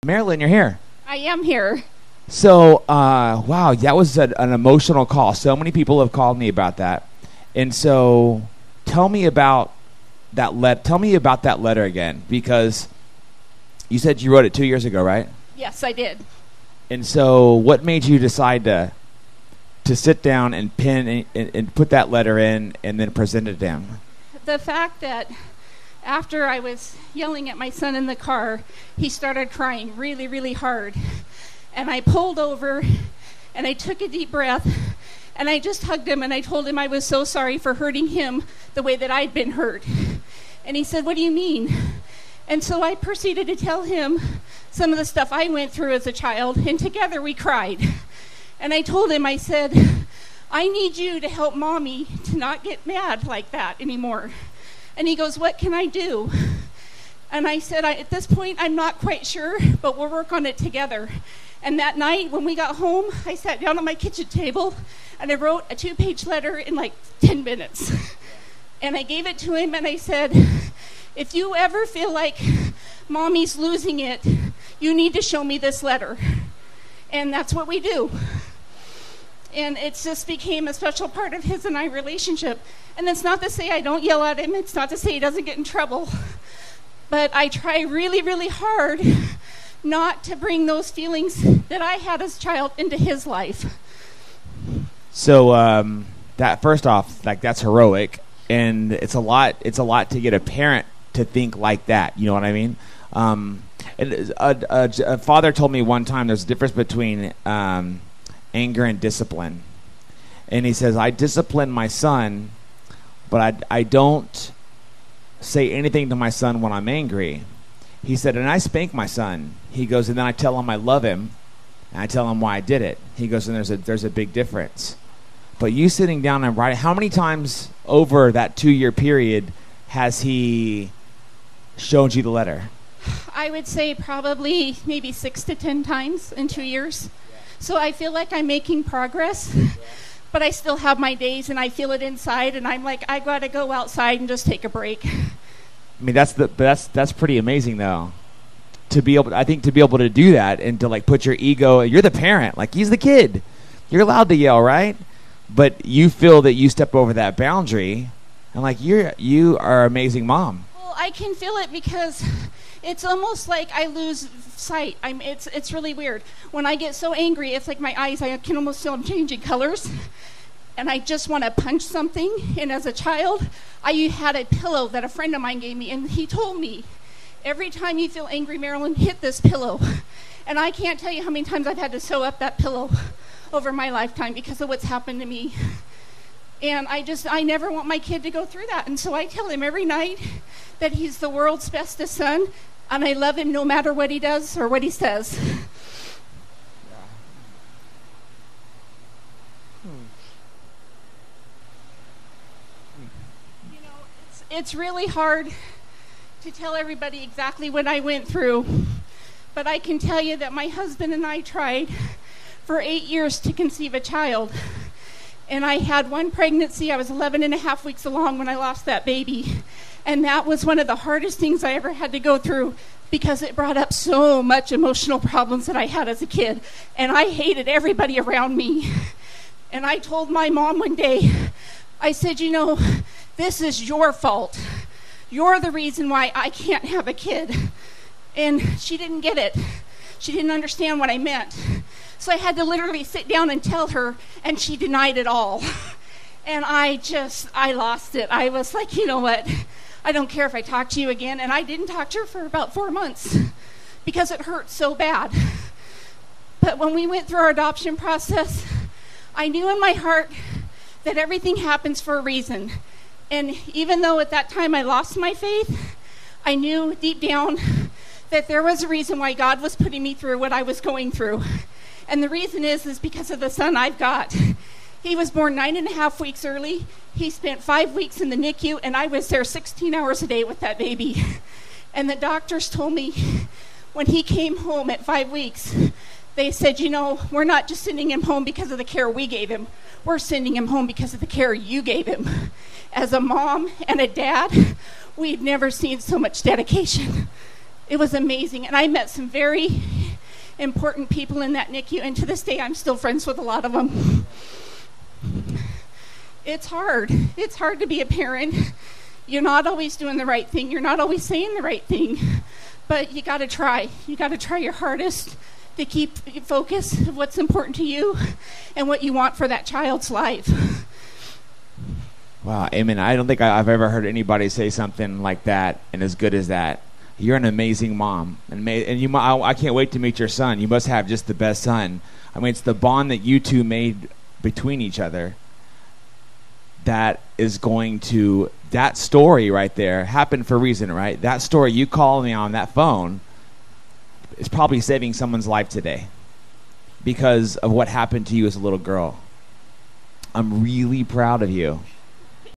Marylyne, you're here. I am here. So, wow, that was an emotional call. So many people have called me about that. And so tell me about that letter again, because you said you wrote it 2 years ago, right? Yes, I did. And so what made you decide to sit down and pen and put that letter in and then present it to him? The fact that after I was yelling at my son in the car, he started crying really, really hard. And I pulled over and I took a deep breath and I just hugged him and I told him I was so sorry for hurting him the way that I'd been hurt. And he said, "What do you mean?" And so I proceeded to tell him some of the stuff I went through as a child, and together we cried. And I told him, I said, "I need you to help Mommy to not get mad like that anymore." And he goes, "What can I do?" And I said, at this point, I'm not quite sure, but we'll work on it together. And that night, when we got home, I sat down at my kitchen table, and I wrote a 2-page letter in like 10 minutes. And I gave it to him, and I said, "If you ever feel like Mommy's losing it, you need to show me this letter." And that's what we do. And it just became a special part of his and I relationship. And it's not to say I don't yell at him. It's not to say he doesn't get in trouble. But I try really, really hard not to bring those feelings that I had as a child into his life. So that first off, like, that's heroic, and it's a lot to get a parent to think like that. You know what I mean? And a father told me one time there's a difference between anger and discipline. And he says, "I discipline my son, but I don't say anything to my son when I'm angry." He said, "And I spank my son." He goes, "And then I tell him I love him, and I tell him why I did it." He goes, "And there's a big difference." But you sitting down and writing, how many times over that 2-year period has he showed you the letter? I would say probably maybe 6 to 10 times in 2 years. So I feel like I'm making progress, but I still have my days and I feel it inside, and I'm like, I gotta go outside and just take a break. I mean, that's pretty amazing though. To be able to do that and to like put your ego, you're the parent, like he's the kid. You're allowed to yell, right? But you feel that you stepped over that boundary, and like you are an amazing mom. Well, I can feel it because it's almost like I lose sight. It's really weird. When I get so angry, it's like my eyes, I can almost feel them changing colors. And I just want to punch something. And as a child, I had a pillow that a friend of mine gave me, and he told me, "Every time you feel angry, Marylyne, hit this pillow." And I can't tell you how many times I've had to sew up that pillow over my lifetime because of what's happened to me. And I never want my kid to go through that. And so I tell him every night that he's the world's bestest son, and I love him no matter what he does or what he says. You know, it's really hard to tell everybody exactly what I went through, but I can tell you that my husband and I tried for 8 years to conceive a child. And I had one pregnancy. I was 11 and a half weeks along when I lost that baby. And that was one of the hardest things I ever had to go through because it brought up so much emotional problems that I had as a kid. And I hated everybody around me. And I told my mom one day, I said, "You know, this is your fault. You're the reason why I can't have a kid." And she didn't get it. She didn't understand what I meant. So I had to literally sit down and tell her, and she denied it all. And I lost it. I was like, you know what? I don't care if I talk to you again. And I didn't talk to her for about 4 months because it hurt so bad. But when we went through our adoption process, I knew in my heart that everything happens for a reason. And even though at that time I lost my faith, I knew deep down that there was a reason why God was putting me through what I was going through. And the reason is because of the son I've got. He was born 9.5 weeks early. He spent 5 weeks in the NICU, and I was there 16 hours a day with that baby. And the doctors told me when he came home at 5 weeks, they said, "You know, we're not just sending him home because of the care we gave him. We're sending him home because of the care you gave him." As a mom and a dad, we've never seen so much dedication. It was amazing. And I met some very important people in that NICU, and to this day I'm still friends with a lot of them. It's hard. It's hard to be a parent. You're not always doing the right thing. You're not always saying the right thing. But you got to try. You got to try your hardest to keep focus of what's important to you and what you want for that child's life. Wow, amen. I don't think I've ever heard anybody say something like that and as good as that. You're an amazing mom, and I can't wait to meet your son. You must have just the best son. I mean, it's the bond that you two made between each other that is going to, that story right there happened for a reason, right? That story, you calling me on that phone, is probably saving someone's life today because of what happened to you as a little girl. I'm really proud of you.